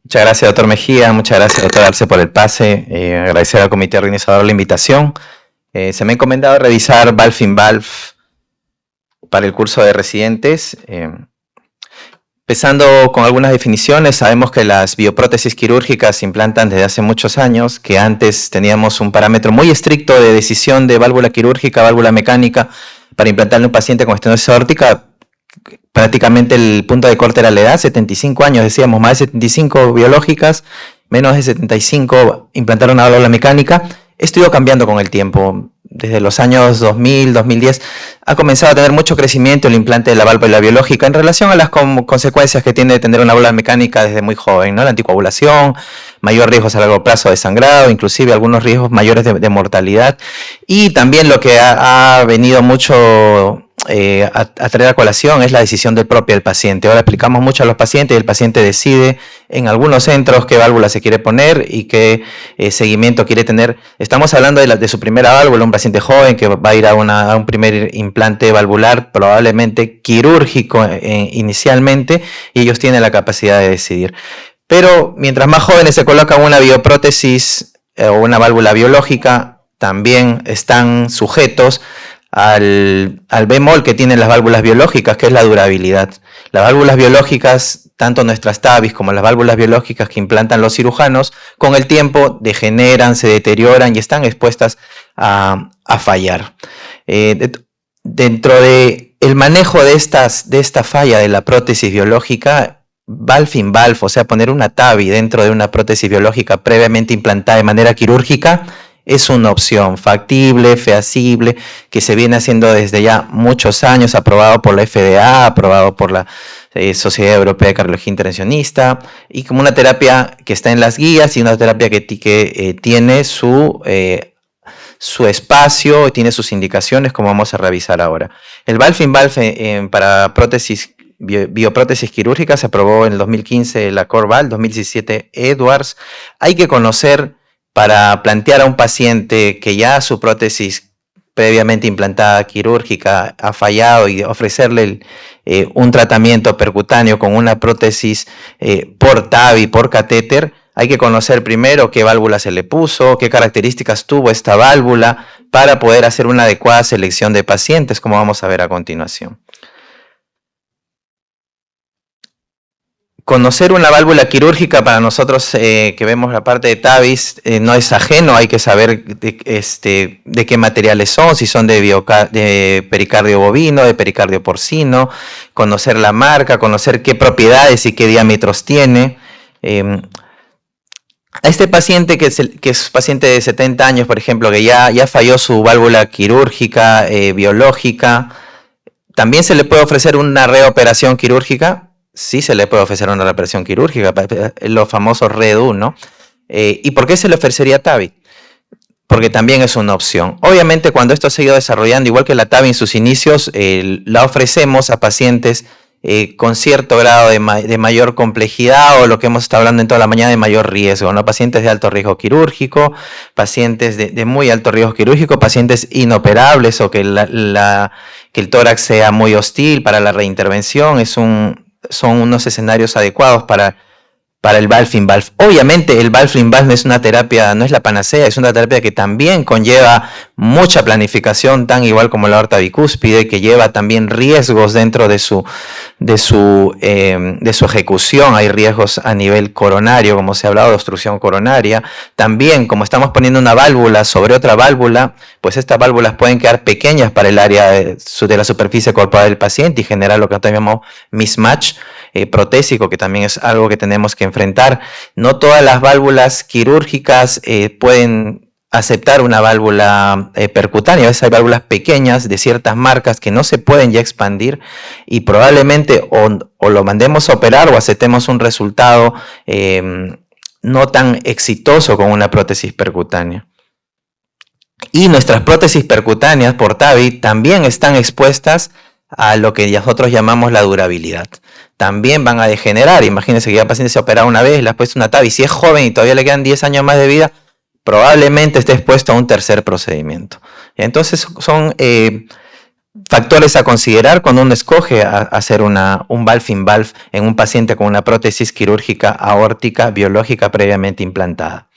Muchas gracias, doctor Mejía. Muchas gracias, doctor Arce, por el pase. Agradecer al comité organizador la invitación. Se me ha encomendado revisar Valve in Valve para el curso de residentes. Empezando con algunas definiciones, sabemos que las bioprótesis quirúrgicas se implantan desde hace muchos años, que antes teníamos un parámetro muy estricto de decisión de válvula quirúrgica, válvula mecánica, para implantarle a un paciente con estenosis aórtica. Prácticamente el punto de corte era la edad, 75 años, decíamos, más de 75 biológicas, menos de 75 implantaron una válvula mecánica. Esto ha ido cambiando con el tiempo. Desde los años 2000, 2010, ha comenzado a tener mucho crecimiento el implante de la válvula biológica en relación a las consecuencias que tiene tener una válvula mecánica desde muy joven, ¿no? La anticoagulación, mayor riesgos a largo plazo de sangrado, inclusive algunos riesgos mayores de mortalidad. Y también lo que ha venido mucho a traer a colación es la decisión del propio paciente. Ahora explicamos mucho a los pacientes y el paciente decide en algunos centros qué válvula se quiere poner y qué seguimiento quiere tener. Estamos hablando de su primera válvula, un paciente joven que va a ir a un primer implante valvular, probablemente quirúrgico inicialmente, y ellos tienen la capacidad de decidir. Pero mientras más jóvenes se colocan una bioprótesis o una válvula biológica, también están sujetos al bemol que tienen las válvulas biológicas, que es la durabilidad. Las válvulas biológicas, tanto nuestras TAVIs como las válvulas biológicas que implantan los cirujanos, con el tiempo degeneran, se deterioran y están expuestas a fallar. Dentro del manejo de esta falla de la prótesis biológica, Valve in Valve, o sea, poner una TAVI dentro de una prótesis biológica previamente implantada de manera quirúrgica, es una opción factible, feasible, que se viene haciendo desde ya muchos años, aprobado por la FDA, aprobado por la Sociedad Europea de Cardiología Intervencionista, y como una terapia que está en las guías y una terapia que tiene su espacio, tiene sus indicaciones, como vamos a revisar ahora. El Valve in Valve para bioprótesis quirúrgica se aprobó en el 2015 la Corval, 2017 Edwards. Hay que conocer, para plantear a un paciente que ya su prótesis previamente implantada quirúrgica ha fallado y ofrecerle un tratamiento percutáneo con una prótesis por TAVI, por catéter, hay que conocer primero qué válvula se le puso, qué características tuvo esta válvula para poder hacer una adecuada selección de pacientes, como vamos a ver a continuación. Conocer una válvula quirúrgica para nosotros que vemos la parte de TAVIs no es ajeno, hay que saber de qué materiales son, si son de pericardio bovino, de pericardio porcino, conocer la marca, conocer qué propiedades y qué diámetros tiene. A este paciente que es paciente de 70 años, por ejemplo, que ya falló su válvula quirúrgica, biológica, ¿también se le puede ofrecer una reoperación quirúrgica? Sí se le puede ofrecer una reoperación quirúrgica, los famosos REDU, ¿no? ¿Y por qué se le ofrecería TAVI? Porque también es una opción. Obviamente, cuando esto se ha ido desarrollando, igual que la TAVI en sus inicios, la ofrecemos a pacientes con cierto grado de mayor complejidad, o lo que hemos estado hablando en toda la mañana, de mayor riesgo, ¿no? Pacientes de alto riesgo quirúrgico, pacientes de muy alto riesgo quirúrgico, pacientes inoperables, o que el tórax sea muy hostil para la reintervención. Son unos escenarios adecuados para el Valve in Valve. Obviamente el Valve in Valve no es una terapia, no es la panacea, es una terapia que también conlleva mucha planificación, tan igual como la aorta bicúspide, que lleva también riesgos dentro de su ejecución. Hay riesgos a nivel coronario, como se ha hablado de obstrucción coronaria. También, como estamos poniendo una válvula sobre otra válvula, pues estas válvulas pueden quedar pequeñas para el área de la superficie corporal del paciente y generar lo que llamamos mismatch protésico, que también es algo que tenemos que enfrentar. No todas las válvulas quirúrgicas pueden aceptar una válvula percutánea. A veces hay válvulas pequeñas de ciertas marcas que no se pueden ya expandir, y probablemente o lo mandemos a operar o aceptemos un resultado no tan exitoso con una prótesis percutánea. Y nuestras prótesis percutáneas por TAVI también están expuestas a lo que nosotros llamamos la durabilidad. También van a degenerar. Imagínense que ya el paciente se ha operado una vez, le ha puesto una TAVI, si es joven y todavía le quedan 10 años más de vida, probablemente esté expuesto a un tercer procedimiento. Entonces son factores a considerar cuando uno escoge hacer un valve-in-valve en un paciente con una prótesis quirúrgica aórtica biológica previamente implantada.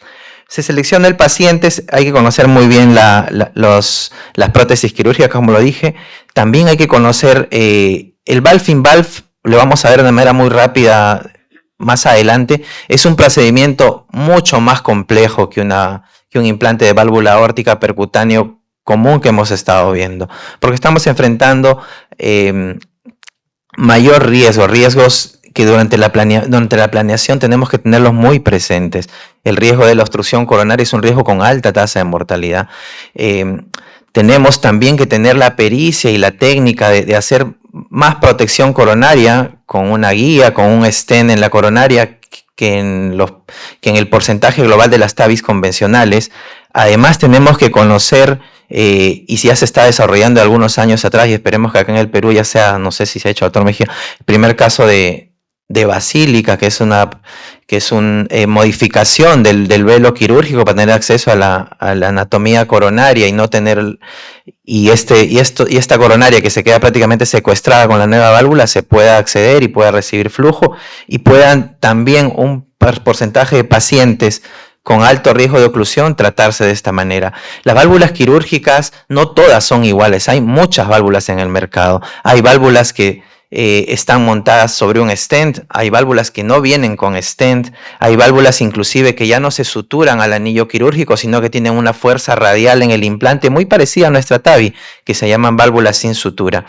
Se selecciona el paciente, hay que conocer muy bien las prótesis quirúrgicas, como lo dije. También hay que conocer el valve-in-valve, lo vamos a ver de manera muy rápida más adelante. Es un procedimiento mucho más complejo que un implante de válvula aórtica percutáneo común que hemos estado viendo, porque estamos enfrentando mayor riesgos que durante la planeación tenemos que tenerlos muy presentes. El riesgo de la obstrucción coronaria es un riesgo con alta tasa de mortalidad. Tenemos también que tener la pericia y la técnica de hacer más protección coronaria con una guía, con un stent en la coronaria que en el porcentaje global de las TAVIs convencionales. Además tenemos que conocer, y si ya se está desarrollando algunos años atrás, y esperemos que acá en el Perú ya sea, no sé si se ha hecho, doctor Mejía, el primer caso de basílica, que es una modificación del velo quirúrgico para tener acceso a la anatomía coronaria y no tener, y esta coronaria que se queda prácticamente secuestrada con la nueva válvula se pueda acceder y pueda recibir flujo, y puedan también un porcentaje de pacientes con alto riesgo de oclusión tratarse de esta manera. Las válvulas quirúrgicas no todas son iguales, hay muchas válvulas en el mercado. Hay válvulas que están montadas sobre un stent, hay válvulas que no vienen con stent, hay válvulas inclusive que ya no se suturan al anillo quirúrgico, sino que tienen una fuerza radial en el implante muy parecida a nuestra TAVI, que se llaman válvulas sin sutura.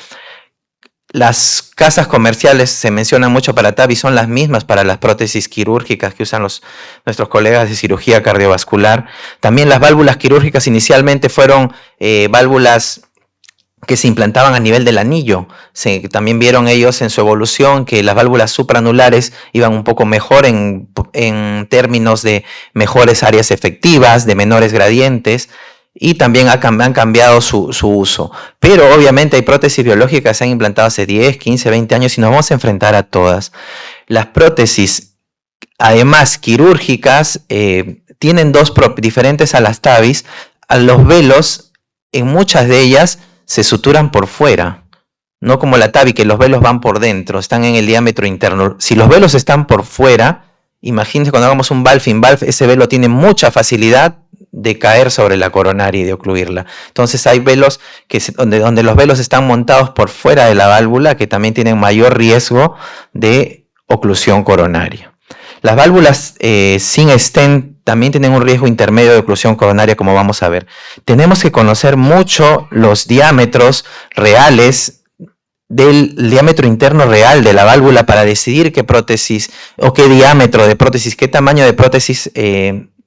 Las casas comerciales, se menciona mucho para TAVI, son las mismas para las prótesis quirúrgicas que usan nuestros colegas de cirugía cardiovascular. También las válvulas quirúrgicas inicialmente fueron válvulas que se implantaban a nivel del anillo. También vieron ellos en su evolución que las válvulas supranulares iban un poco mejor en términos de mejores áreas efectivas, de menores gradientes, y también han cambiado su uso. Pero obviamente hay prótesis biológicas que se han implantado hace 10, 15, 20 años y nos vamos a enfrentar a todas. Las prótesis, además quirúrgicas, tienen diferentes a las TAVIs. A los velos, en muchas de ellas, se suturan por fuera, no como la TAVI, que los velos van por dentro, están en el diámetro interno. Si los velos están por fuera, imagínense cuando hagamos un valve-in-valve, ese velo tiene mucha facilidad de caer sobre la coronaria y de ocluirla. Entonces hay velos donde los velos están montados por fuera de la válvula, que también tienen mayor riesgo de oclusión coronaria. Las válvulas sin stent también tienen un riesgo intermedio de oclusión coronaria, como vamos a ver. Tenemos que conocer mucho los diámetros reales del diámetro interno real de la válvula para decidir qué prótesis o qué diámetro de prótesis, qué tamaño de prótesis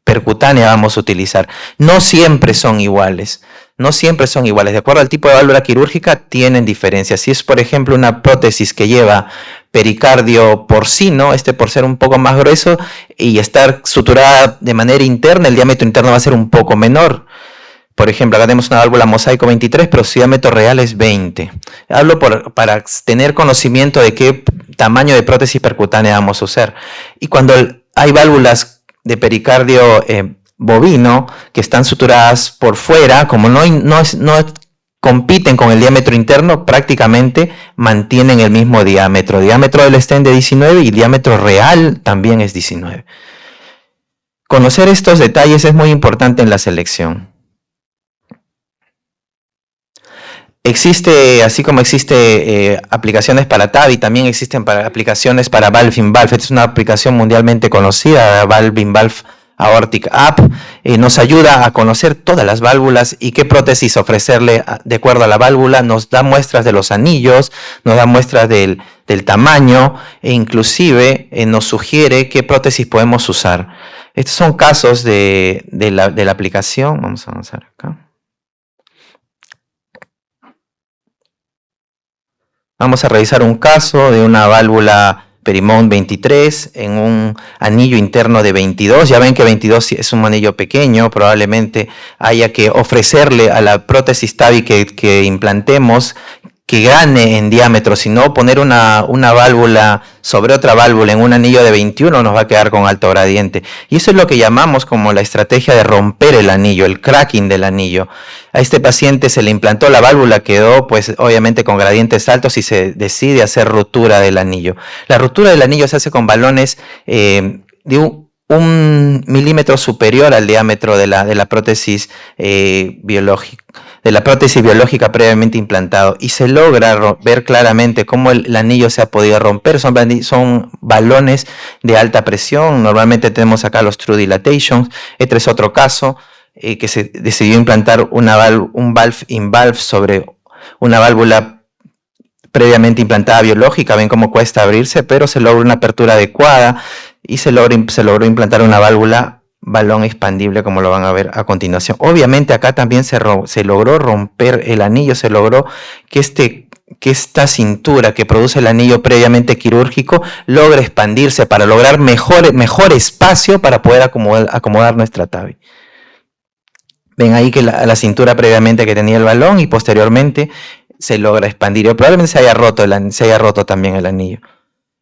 percutánea vamos a utilizar. No siempre son iguales. No siempre son iguales. De acuerdo al tipo de válvula quirúrgica, tienen diferencias. Si es, por ejemplo, una prótesis que lleva pericardio porcino, por ser un poco más grueso y estar suturada de manera interna, el diámetro interno va a ser un poco menor. Por ejemplo, acá tenemos una válvula mosaico 23, pero su diámetro real es 20. Hablo para tener conocimiento de qué tamaño de prótesis percutánea vamos a usar. Y cuando hay válvulas de pericardio bovino que están suturadas por fuera, como no compiten con el diámetro interno, prácticamente mantienen el mismo diámetro. Diámetro del stent de 19 y el diámetro real también es 19. Conocer estos detalles es muy importante en la selección. Así como existe aplicaciones para TAVI, también existen aplicaciones para valve-in-valve. Esta es una aplicación mundialmente conocida, valve-in-valve Aortic App. Nos ayuda a conocer todas las válvulas y qué prótesis ofrecerle de acuerdo a la válvula. Nos da muestras de los anillos, nos da muestras del tamaño e inclusive nos sugiere qué prótesis podemos usar. Estos son casos de la aplicación. Vamos a avanzar acá. Vamos a revisar un caso de una válvula Perimount 23 en un anillo interno de 22. Ya ven que 22 es un anillo pequeño, probablemente haya que ofrecerle a la prótesis TAVI que implantemos que gane en diámetro, sino poner una válvula sobre otra válvula en un anillo de 21 nos va a quedar con alto gradiente. Y eso es lo que llamamos como la estrategia de romper el anillo, el cracking del anillo. A este paciente se le implantó la válvula, quedó pues obviamente con gradientes altos y se decide hacer ruptura del anillo. La ruptura del anillo se hace con balones de un milímetro superior al diámetro de la prótesis biológica, de la prótesis biológica previamente implantado, y se logra ver claramente cómo el anillo se ha podido romper. Son balones de alta presión. Normalmente tenemos acá los True Dilatations. Este es otro caso que se decidió implantar un valve in valve sobre una válvula previamente implantada biológica. Ven cómo cuesta abrirse, pero se logra una apertura adecuada y se logró implantar una válvula balón expandible, como lo van a ver a continuación. Obviamente acá también se logró romper el anillo, se logró que esta cintura que produce el anillo previamente quirúrgico logre expandirse para lograr mejor espacio para poder acomodar nuestra TAVI. Ven ahí que la cintura previamente que tenía el balón y posteriormente se logra expandir. Probablemente se haya roto también el anillo.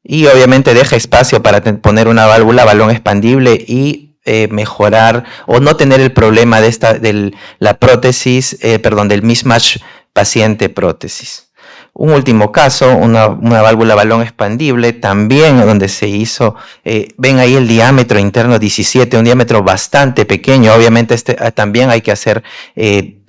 Y obviamente deja espacio para poner una válvula balón expandible y mejorar o no tener el problema de la prótesis, del mismatch paciente-prótesis. Un último caso, una válvula balón expandible, también donde se hizo, ven ahí el diámetro interno 17, un diámetro bastante pequeño. Obviamente también hay que hacer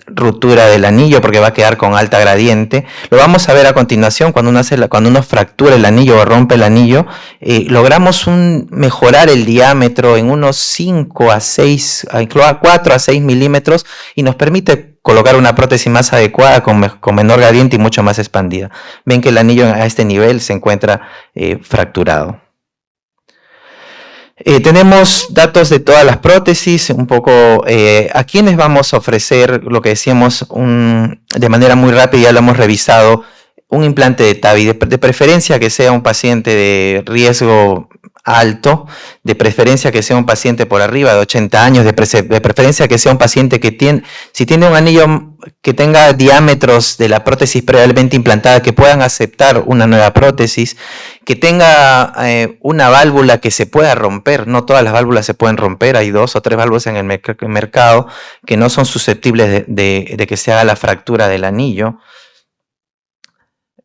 ruptura del anillo porque va a quedar con alta gradiente. Lo vamos a ver a continuación. Cuando uno fractura el anillo o rompe el anillo, logramos mejorar el diámetro en unos 4 a 6 milímetros y nos permite colocar una prótesis más adecuada con menor gradiente y mucho más expandida. Ven que el anillo a este nivel se encuentra fracturado. Tenemos datos de todas las prótesis, un poco a quienes vamos a ofrecer lo que decíamos de manera muy rápida, ya lo hemos revisado, un implante de TAVI, de preferencia que sea un paciente de riesgo alto, de preferencia que sea un paciente por arriba de 80 años, de preferencia que sea un paciente que si tiene un anillo que tenga diámetros de la prótesis previamente implantada, que puedan aceptar una nueva prótesis, que tenga una válvula que se pueda romper. No todas las válvulas se pueden romper, hay 2 o 3 válvulas en el mercado que no son susceptibles de que se haga la fractura del anillo.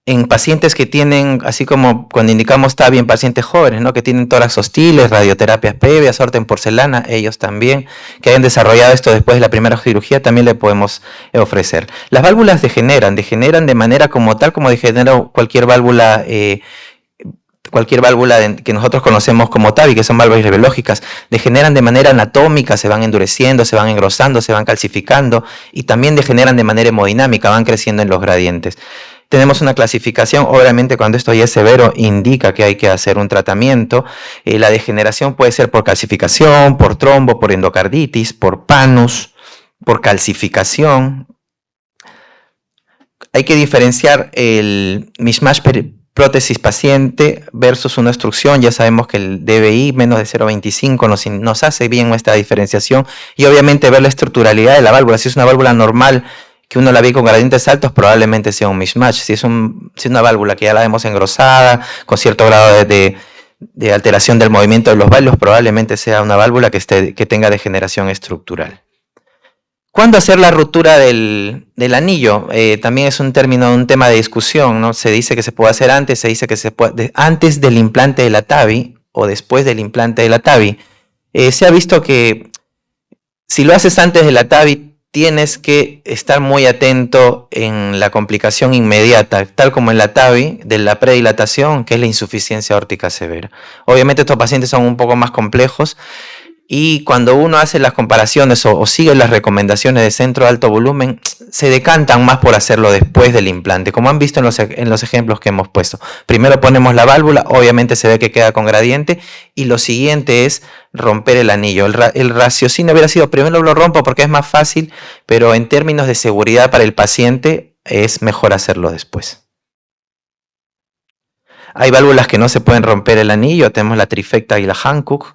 En pacientes que tienen, así como cuando indicamos TAVI en pacientes jóvenes, ¿no?, que tienen tórax hostiles, radioterapias previas, aorta en porcelana, ellos también, que hayan desarrollado esto después de la primera cirugía, también le podemos ofrecer. Las válvulas degeneran de manera como degenera cualquier válvula que nosotros conocemos como TAVI, que son válvulas biológicas, degeneran de manera anatómica, se van endureciendo, se van engrosando, se van calcificando, y también degeneran de manera hemodinámica, van creciendo en los gradientes. Tenemos una clasificación, obviamente cuando esto ya es severo indica que hay que hacer un tratamiento. La degeneración puede ser por calcificación, por trombo, por endocarditis, por panus, por calcificación. Hay que diferenciar el mismatch prótesis paciente versus una obstrucción. Ya sabemos que el DBI menos de 0,25 nos hace bien esta diferenciación, y obviamente ver la estructuralidad de la válvula. Si es una válvula normal que uno la ve con gradientes altos, probablemente sea un mismatch. Si es una válvula que ya la vemos engrosada, con cierto grado de alteración del movimiento de los valios, probablemente sea una válvula que tenga degeneración estructural. ¿Cuándo hacer la ruptura del anillo? También es un tema de discusión, ¿no? Se dice que se puede hacer antes, se dice que se puede antes del implante de la TAVI o después del implante de la TAVI. Se ha visto que si lo haces antes de la TAVI, tienes que estar muy atento en la complicación inmediata, tal como en la TAVI, de la predilatación, que es la insuficiencia aórtica severa. Obviamente estos pacientes son un poco más complejos, y cuando uno hace las comparaciones o sigue las recomendaciones de centro de alto volumen, se decantan más por hacerlo después del implante, como han visto en los ejemplos que hemos puesto. Primero ponemos la válvula, obviamente se ve que queda con gradiente, y lo siguiente es romper el anillo. El raciocinio hubiera sido, primero lo rompo porque es más fácil, pero en términos de seguridad para el paciente es mejor hacerlo después. Hay válvulas que no se pueden romper el anillo, tenemos la trifecta y la Hankook.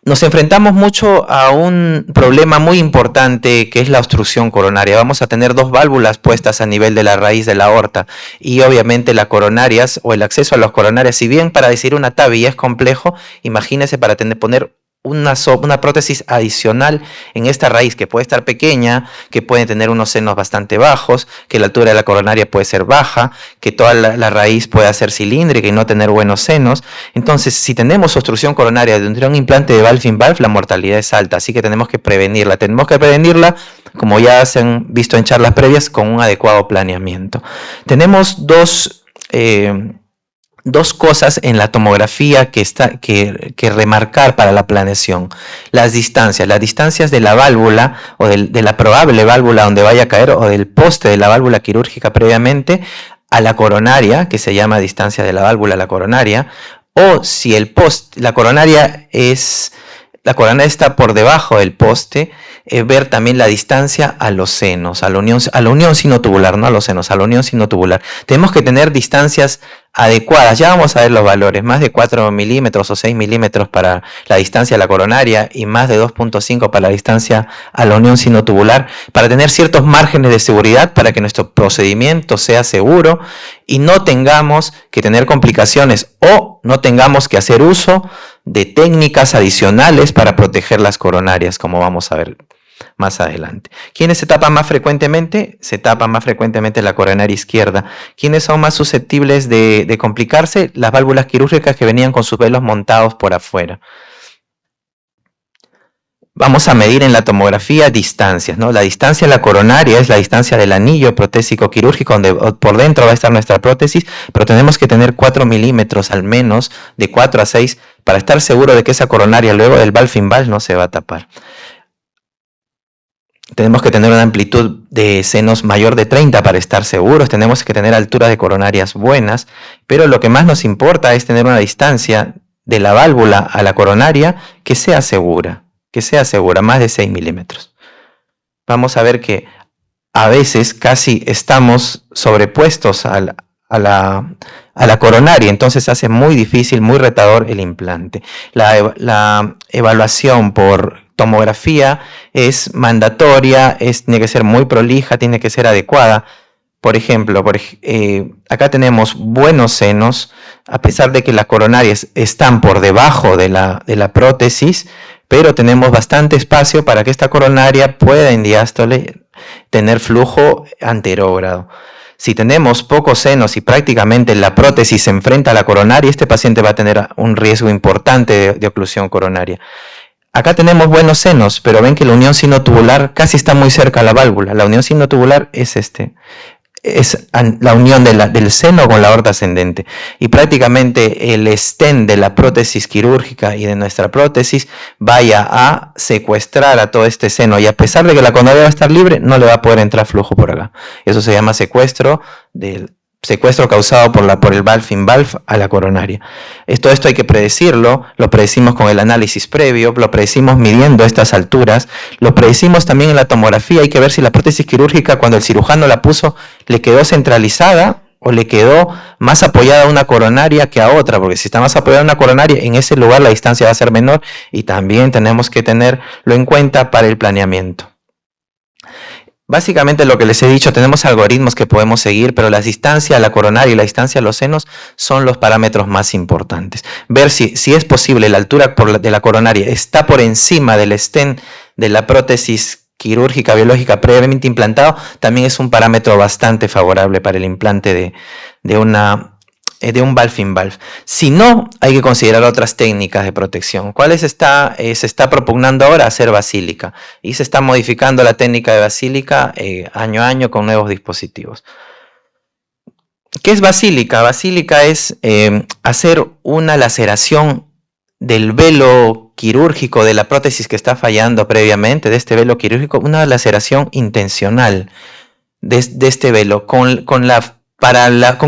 nos enfrentamos mucho a un problema muy importante que es la obstrucción coronaria. Vamos a tener dos válvulas puestas a nivel de la raíz de la aorta y obviamente las coronarias o el acceso a las coronarias, si bien para decir una TAVI es complejo, imagínense para poner una prótesis adicional en esta raíz que puede estar pequeña, que puede tener unos senos bastante bajos, que la altura de la coronaria puede ser baja, que toda la raíz pueda ser cilíndrica y no tener buenos senos. Entonces, si tenemos obstrucción coronaria de un implante de valve-in-valve, la mortalidad es alta, así que tenemos que prevenirla. Tenemos que prevenirla, como ya se han visto en charlas previas, con un adecuado planeamiento. Tenemos dos cosas en la tomografía que remarcar para la planeación. Las distancias de la válvula o de la probable válvula donde vaya a caer o del poste de la válvula quirúrgica previamente a la coronaria, que se llama distancia de la válvula a la coronaria, o si la coronaria está por debajo del poste, ver también la distancia a los senos, a la unión sinotubular, no a los senos, a la unión sinotubular. Tenemos que tener distancias adecuadas, ya vamos a ver los valores, más de 4 milímetros o 6 milímetros para la distancia a la coronaria y más de 2.5 para la distancia a la unión sinotubular, para tener ciertos márgenes de seguridad para que nuestro procedimiento sea seguro y no tengamos que tener complicaciones o no tengamos que hacer uso de técnicas adicionales para proteger las coronarias, como vamos a ver más adelante. ¿Quiénes se tapan más frecuentemente? Se tapa más frecuentemente la coronaria izquierda. ¿Quiénes son más susceptibles de complicarse? Las válvulas quirúrgicas que venían con sus velos montados por afuera. Vamos a medir en la tomografía distancias, ¿no? La distancia a la coronaria es la distancia del anillo protésico quirúrgico, donde por dentro va a estar nuestra prótesis, pero tenemos que tener 4 milímetros al menos, de 4 a 6, para estar seguro de que esa coronaria luego del valve-in-valve no se va a tapar. Tenemos que tener una amplitud de senos mayor de 30 para estar seguros, tenemos que tener alturas de coronarias buenas, pero lo que más nos importa es tener una distancia de la válvula a la coronaria que sea segura, más de 6 milímetros. Vamos a ver que a veces casi estamos sobrepuestos a la coronaria, entonces hace muy difícil, muy retador el implante. La evaluación por tomografía es mandatoria, tiene que ser muy prolija, tiene que ser adecuada. Por ejemplo, acá tenemos buenos senos, a pesar de que las coronarias están por debajo de la prótesis, pero tenemos bastante espacio para que esta coronaria pueda en diástole tener flujo anterógrado. Si tenemos pocos senos y prácticamente la prótesis se enfrenta a la coronaria, este paciente va a tener un riesgo importante de oclusión coronaria. Acá tenemos buenos senos, pero ven que la unión sinotubular casi está muy cerca a la válvula. La unión sinotubular es la unión del seno con la aorta ascendente, y prácticamente el stent de la prótesis quirúrgica y de nuestra prótesis vaya a secuestrar a todo este seno, y a pesar de que la coronaria va a estar libre, no le va a poder entrar flujo por acá. Eso se llama secuestro causado por el valve-in-valve a la coronaria. Esto hay que predecirlo, lo predecimos con el análisis previo, lo predecimos midiendo estas alturas, lo predecimos también en la tomografía. Hay que ver si la prótesis quirúrgica, cuando el cirujano la puso, le quedó centralizada o le quedó más apoyada a una coronaria que a otra, porque si está más apoyada a una coronaria, en ese lugar la distancia va a ser menor, y también tenemos que tenerlo en cuenta para el planeamiento. Básicamente lo que les he dicho, tenemos algoritmos que podemos seguir, pero la distancia a la coronaria y la distancia a los senos son los parámetros más importantes. Ver si es posible, la altura de la coronaria está por encima del stent de la prótesis quirúrgica biológica previamente implantado, también es un parámetro bastante favorable para el implante de un valve-in-valve. Si no, hay que considerar otras técnicas de protección. ¿Cuáles se está propugnando ahora? Hacer basílica, y se está modificando la técnica de basílica año a año con nuevos dispositivos. ¿Qué es basílica? Basílica es hacer una laceración del velo quirúrgico de la prótesis que está fallando previamente, de este velo quirúrgico, una laceración intencional de este velo, ¿con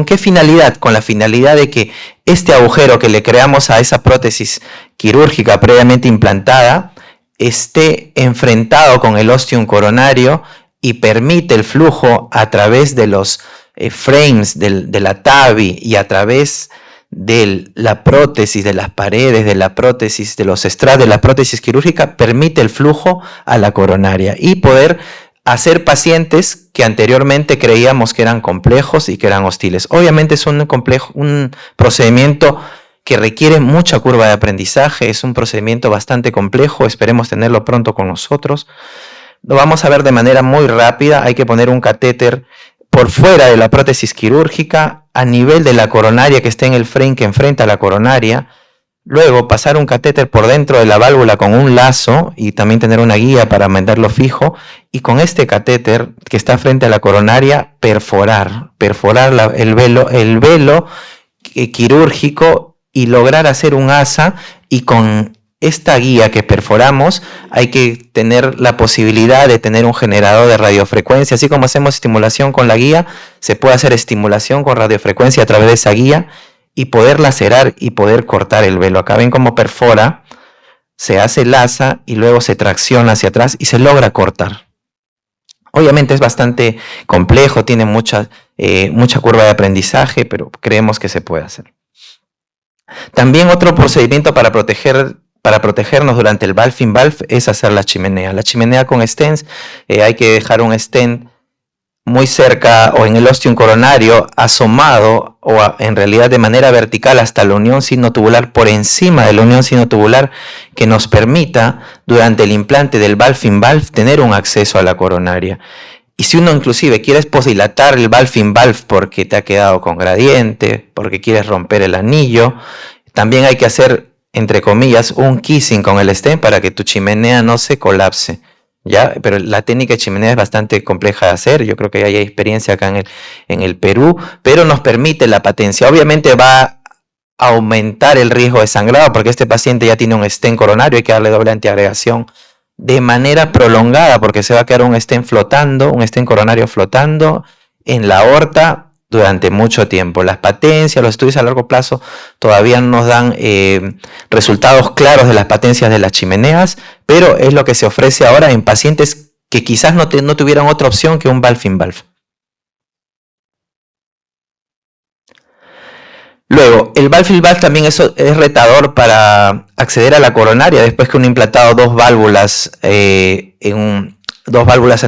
qué finalidad? Con la finalidad de que este agujero que le creamos a esa prótesis quirúrgica previamente implantada esté enfrentado con el ostium coronario y permite el flujo a través de los frames de la TAVI y a través de la prótesis, de las paredes, de la prótesis, de los estrados, de la prótesis quirúrgica, permite el flujo a la coronaria y poder hacer pacientes que anteriormente creíamos que eran complejos y que eran hostiles. Obviamente es un procedimiento que requiere mucha curva de aprendizaje, es un procedimiento bastante complejo, esperemos tenerlo pronto con nosotros. Lo vamos a ver de manera muy rápida, hay que poner un catéter por fuera de la prótesis quirúrgica, a nivel de la coronaria que está en el frame que enfrenta a la coronaria, luego pasar un catéter por dentro de la válvula con un lazo y también tener una guía para mantenerlo fijo, y con este catéter que está frente a la coronaria perforar el velo quirúrgico y lograr hacer un asa, y con esta guía que perforamos hay que tener la posibilidad de tener un generador de radiofrecuencia. Así como hacemos estimulación con la guía, se puede hacer estimulación con radiofrecuencia a través de esa guía y poder lacerar y poder cortar el velo. Acá ven cómo perfora, se hace el asa y luego se tracciona hacia atrás y se logra cortar. Obviamente es bastante complejo, tiene mucha curva de aprendizaje, pero creemos que se puede hacer. También otro procedimiento para protegernos durante el valve in valve es hacer la chimenea. La chimenea con stents, hay que dejar un stent muy cerca o en el ostium coronario, asomado o en realidad de manera vertical hasta la unión sinotubular, por encima de la unión sinotubular, que nos permita durante el implante del valve in valve tener un acceso a la coronaria. Y si uno inclusive quiere posdilatar el valve in valve porque te ha quedado con gradiente, porque quieres romper el anillo, también hay que hacer, entre comillas, un kissing con el stent para que tu chimenea no se colapse. ¿Ya? Pero la técnica de chimenea es bastante compleja de hacer, yo creo que hay experiencia acá en el Perú, pero nos permite la patencia. Obviamente va a aumentar el riesgo de sangrado porque este paciente ya tiene un stent coronario, hay que darle doble antiagregación de manera prolongada porque se va a quedar un stent coronario flotando en la aorta durante mucho tiempo. Las patencias, los estudios a largo plazo todavía no nos dan resultados claros de las patencias de las chimeneas, pero es lo que se ofrece ahora en pacientes que quizás no tuvieran otra opción que un valve in valve. Luego, el valve in valve también es retador para acceder a la coronaria después que uno ha implantado dos válvulas a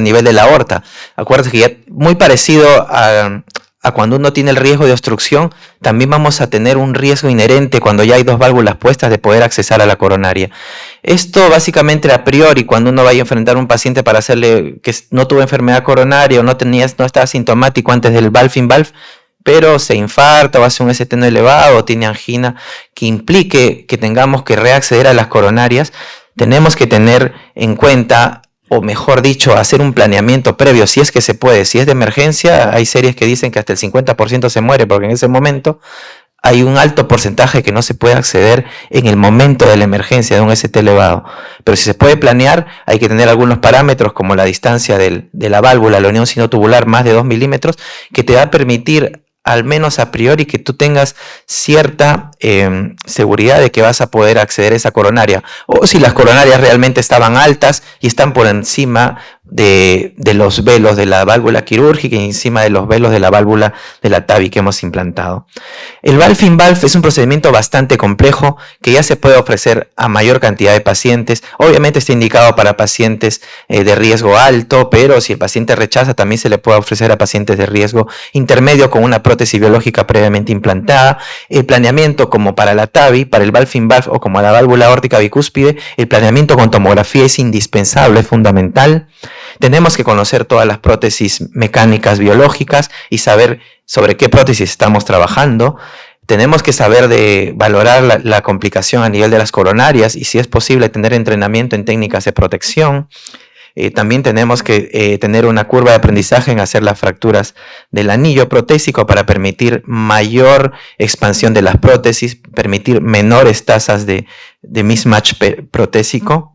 nivel de la aorta. Acuérdense que ya muy parecido a cuando uno tiene el riesgo de obstrucción, también vamos a tener un riesgo inherente cuando ya hay dos válvulas puestas de poder accesar a la coronaria. Esto básicamente a priori, cuando uno vaya a enfrentar a un paciente para hacerle que no tuvo enfermedad coronaria o no estaba sintomático antes del valve in valve, pero se infarta o hace un ST elevado o tiene angina que implique que tengamos que reacceder a las coronarias, tenemos que tener en cuenta, o mejor dicho, hacer un planeamiento previo, si es que se puede. Si es de emergencia, hay series que dicen que hasta el 50% se muere, porque en ese momento hay un alto porcentaje que no se puede acceder en el momento de la emergencia de un ST elevado. Pero si se puede planear, hay que tener algunos parámetros como la distancia de la válvula, la unión sinotubular más de 2 milímetros, que te va a permitir, al menos a priori, que tú tengas cierta seguridad de que vas a poder acceder a esa coronaria, o si las coronarias realmente estaban altas y están por encima de los velos de la válvula quirúrgica y encima de los velos de la válvula de la TAVI que hemos implantado. El valve in valve es un procedimiento bastante complejo que ya se puede ofrecer a mayor cantidad de pacientes. Obviamente está indicado para pacientes de riesgo alto, pero si el paciente rechaza, también se le puede ofrecer a pacientes de riesgo intermedio con una prótesis biológica previamente implantada. El planeamiento, como para la TAVI, para el valve in valve o como la válvula aórtica bicúspide, el planeamiento con tomografía es indispensable, es fundamental. Tenemos que conocer todas las prótesis mecánicas biológicas y saber sobre qué prótesis estamos trabajando. Tenemos que saber valorar la complicación a nivel de las coronarias y, si es posible, tener entrenamiento en técnicas de protección. También tenemos que tener una curva de aprendizaje en hacer las fracturas del anillo protésico para permitir mayor expansión de las prótesis, permitir menores tasas de mismatch protésico.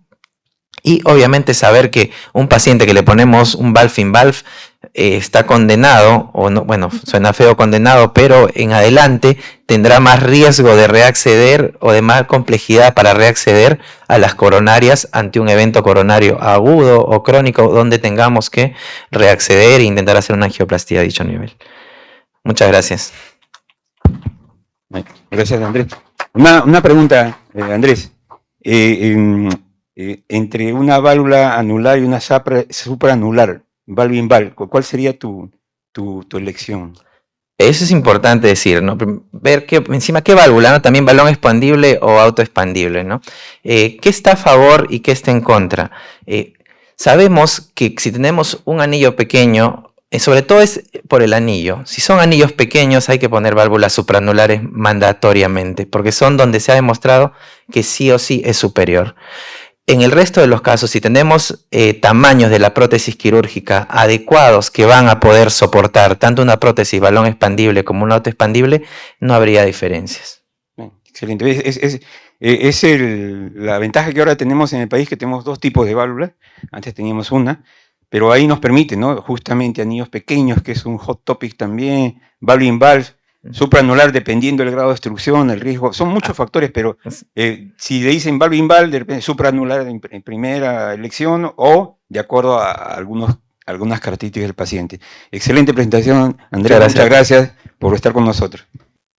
Y obviamente saber que un paciente que le ponemos un valve in valve está condenado, o no, bueno, suena feo condenado, pero en adelante tendrá más riesgo de reacceder o de más complejidad para reacceder a las coronarias ante un evento coronario agudo o crónico donde tengamos que reacceder e intentar hacer una angioplastía a dicho nivel. Muchas gracias. Gracias, Andrés. Una pregunta, Andrés. Entre una válvula anular y una supraanular, valve-inval, ¿cuál sería tu elección? Eso es importante decir, ¿no? Ver encima qué válvula, ¿no? También balón expandible o autoexpandible, ¿no? ¿Qué está a favor y qué está en contra? Sabemos que si tenemos un anillo pequeño, sobre todo es por el anillo. Si son anillos pequeños hay que poner válvulas supranulares mandatoriamente, porque son donde se ha demostrado que sí o sí es superior. En el resto de los casos, si tenemos tamaños de la prótesis quirúrgica adecuados que van a poder soportar tanto una prótesis balón expandible como un autoexpandible, no habría diferencias. Excelente. La ventaja que ahora tenemos en el país, que tenemos dos tipos de válvulas. Antes teníamos una, pero ahí nos permite, ¿no? Justamente anillos pequeños, que es un hot topic también, valve-invalve, supraanular, dependiendo del grado de obstrucción, el riesgo. Son muchos factores, pero si le dicen valve-invalve, de repente supraanular en primera elección o de acuerdo a algunas características del paciente. Excelente presentación, Andrés. Muchas gracias por estar con nosotros.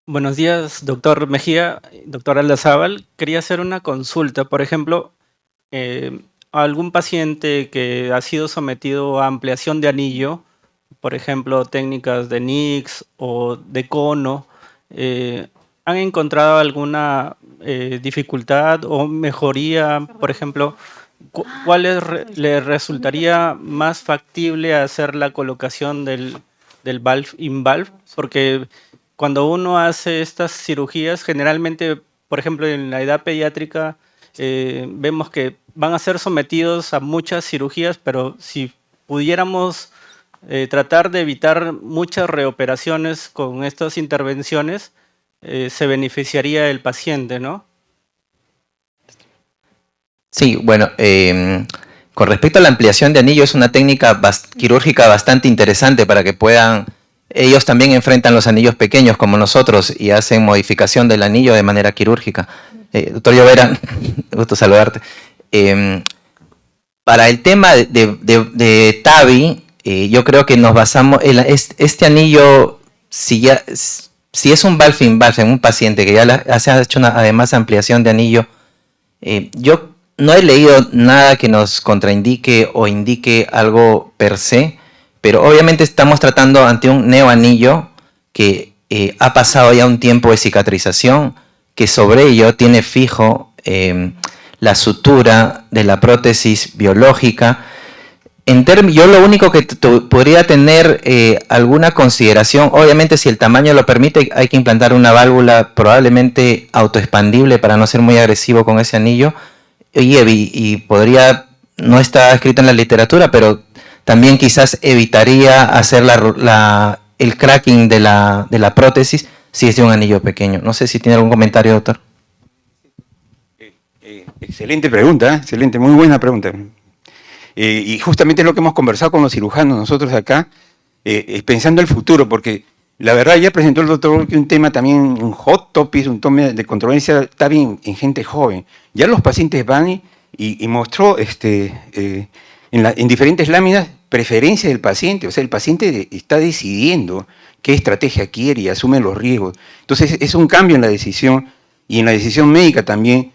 Buenos días, doctor Mejía, doctor Aldazábal. Quería hacer una consulta. Por ejemplo, algún paciente que ha sido sometido a ampliación de anillo, por ejemplo, técnicas de Nix o de cono, ¿han encontrado alguna dificultad o mejoría? Por ejemplo, ¿cuál le resultaría más factible hacer la colocación del valve-in-valve? Porque cuando uno hace estas cirugías, generalmente, por ejemplo, en la edad pediátrica, vemos que van a ser sometidos a muchas cirugías, pero si pudiéramos tratar de evitar muchas reoperaciones con estas intervenciones, se beneficiaría el paciente, ¿no? Sí, bueno, con respecto a la ampliación de anillo, es una técnica quirúrgica bastante interesante para que puedan. Ellos también enfrentan los anillos pequeños como nosotros y hacen modificación del anillo de manera quirúrgica. Doctor Llovera, gusto saludarte. Para el tema de TAVI, yo creo que nos basamos, este anillo, si es un valve-in-valve en un paciente que ya se ha hecho además ampliación de anillo, yo no he leído nada que nos contraindique o indique algo per se, pero obviamente estamos tratando ante un neoanillo que ha pasado ya un tiempo de cicatrización, que sobre ello tiene fijo la sutura de la prótesis biológica. Yo lo único que podría tener alguna consideración, obviamente si el tamaño lo permite, hay que implantar una válvula probablemente autoexpandible para no ser muy agresivo con ese anillo, y podría, no está escrito en la literatura, pero también quizás evitaría hacer el cracking de la prótesis si es de un anillo pequeño. No sé si tiene algún comentario, doctor. Excelente pregunta, excelente, muy buena pregunta. Y justamente es lo que hemos conversado con los cirujanos nosotros acá, pensando el futuro, porque la verdad ya presentó el doctor que un tema también, un hot topic, un tema de controversia, está bien en gente joven. Ya los pacientes van y mostró en diferentes láminas preferencia del paciente, o sea, el paciente está decidiendo qué estrategia quiere y asume los riesgos. Entonces es un cambio en la decisión, y en la decisión médica también.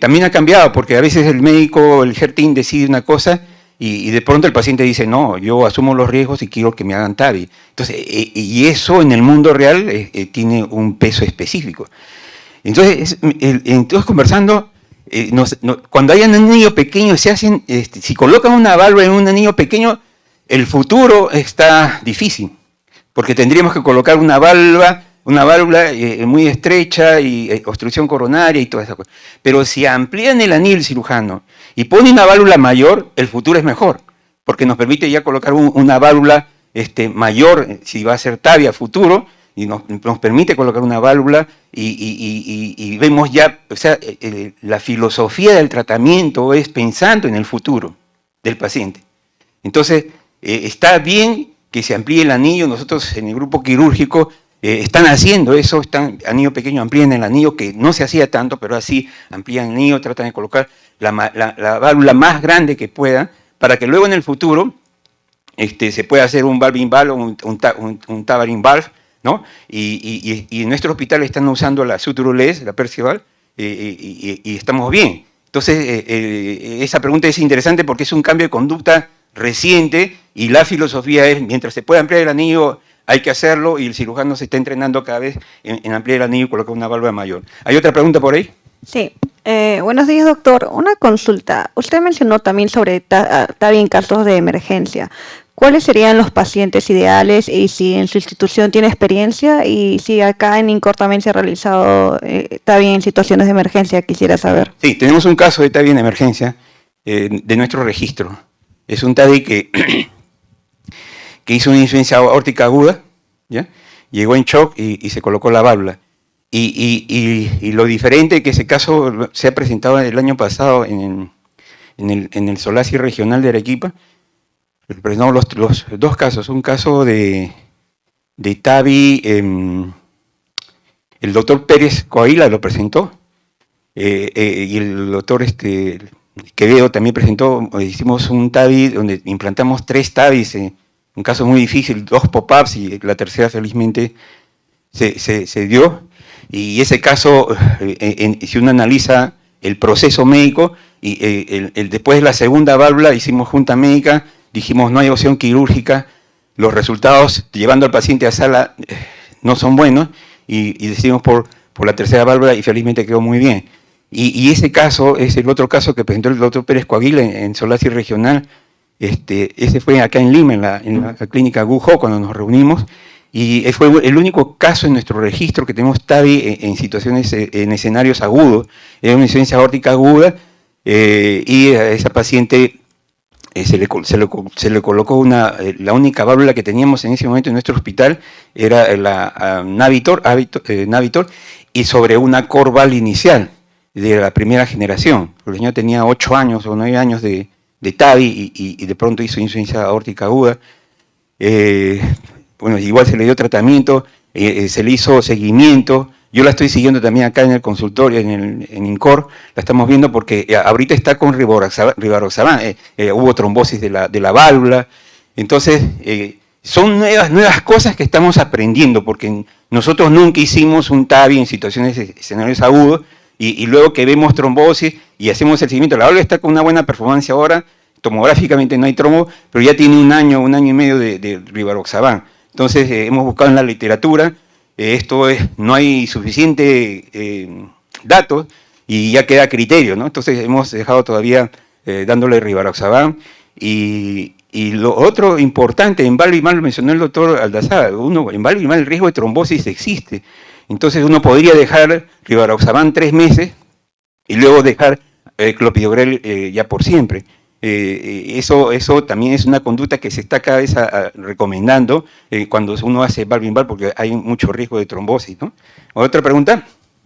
También ha cambiado, porque a veces el médico, el HER team decide una cosa y de pronto el paciente dice, no, yo asumo los riesgos y quiero que me hagan TAVI. Entonces, y eso en el mundo real tiene un peso específico. Entonces conversando, cuando hay un anillo pequeño, si colocan una válvula en un anillo pequeño, el futuro está difícil, porque tendríamos que colocar una válvula muy estrecha y obstrucción coronaria y toda esa cosa. Pero si amplían el anillo cirujano y ponen una válvula mayor, el futuro es mejor, porque nos permite ya colocar una válvula mayor, si va a ser TAVI a futuro, y nos permite colocar una válvula y vemos ya, o sea, la filosofía del tratamiento es pensando en el futuro del paciente. Entonces, está bien que se amplíe el anillo. Nosotros en el grupo quirúrgico están haciendo eso, anillo pequeño, amplían el anillo, que no se hacía tanto, pero así amplían el anillo, tratan de colocar la válvula más grande que pueda, para que luego en el futuro se pueda hacer un valve-in-valve o un TAVR-in-valve ¿no? Y en nuestro hospital están usando la Suturules, la Perceval, y estamos bien. Entonces, esa pregunta es interesante porque es un cambio de conducta reciente y la filosofía es, mientras se pueda ampliar el anillo, hay que hacerlo y el cirujano se está entrenando cada vez en ampliar el anillo y colocar una válvula mayor. ¿Hay otra pregunta por ahí? Sí. Buenos días, doctor. Una consulta. Usted mencionó también sobre TAVI en casos de emergencia. ¿Cuáles serían los pacientes ideales y si en su institución tiene experiencia y si acá en INCOR también se ha realizado TAVI en situaciones de emergencia? Quisiera saber. Sí, tenemos un caso de TAVI en emergencia de nuestro registro. Es un TAVI que hizo una insuficiencia aórtica aguda, ¿ya? Llegó en shock y se colocó la válvula. Y lo diferente es que ese caso se ha presentado el año pasado en el Solasi regional de Arequipa. Presentamos los dos casos, un caso de TAVI, el doctor Pérez Coahuila lo presentó, y el doctor Quevedo también presentó. Hicimos un TAVI donde implantamos 3 TAVIs, un caso muy difícil, 2 pop-ups y la tercera felizmente se dio. Y ese caso, si uno analiza el proceso médico, y después de la segunda válvula hicimos junta médica, dijimos no hay opción quirúrgica, los resultados llevando al paciente a sala no son buenos, y decidimos por la tercera válvula y felizmente quedó muy bien. Y ese caso es el otro caso que presentó el doctor Pérez Coahuila en Solasi regional. Ese fue acá en Lima, en la clínica Gujo, cuando nos reunimos, y fue el único caso en nuestro registro que tenemos TAVI en situaciones, en escenarios agudos. Era una insuficiencia aórtica aguda, y a esa paciente se le colocó la única válvula que teníamos en ese momento en nuestro hospital, era la Navitor, y sobre una Corval inicial de la primera generación. El señor tenía 8 años o 9 años de TAVI y de pronto hizo insuficiencia aórtica aguda. Bueno, igual se le dio tratamiento, se le hizo seguimiento. Yo la estoy siguiendo también acá en el consultorio, en INCOR, la estamos viendo porque ahorita está con rivaroxaban, hubo trombosis de la válvula. Entonces, son nuevas cosas que estamos aprendiendo, porque nosotros nunca hicimos un TAVI en situaciones de escenarios agudos, y luego que vemos trombosis y hacemos el seguimiento. La válvula está con una buena performance ahora, tomográficamente no hay trombo, pero ya tiene un año y medio de rivaroxaban. Entonces, hemos buscado en la literatura, no hay suficiente datos y ya queda criterio, ¿no? Entonces, hemos dejado todavía dándole rivaroxaban. Y lo otro importante, en VALV-IMAL mencionó el doctor Aldazábal, en VALV-IMAL el riesgo de trombosis existe. Entonces, uno podría dejar rivaroxaban 3 meses y luego dejar clopidogrel ya por siempre. Eso también es una conducta que se está cada vez recomendando cuando uno hace VALV-IMAL, porque hay mucho riesgo de trombosis, ¿no? ¿Otra pregunta?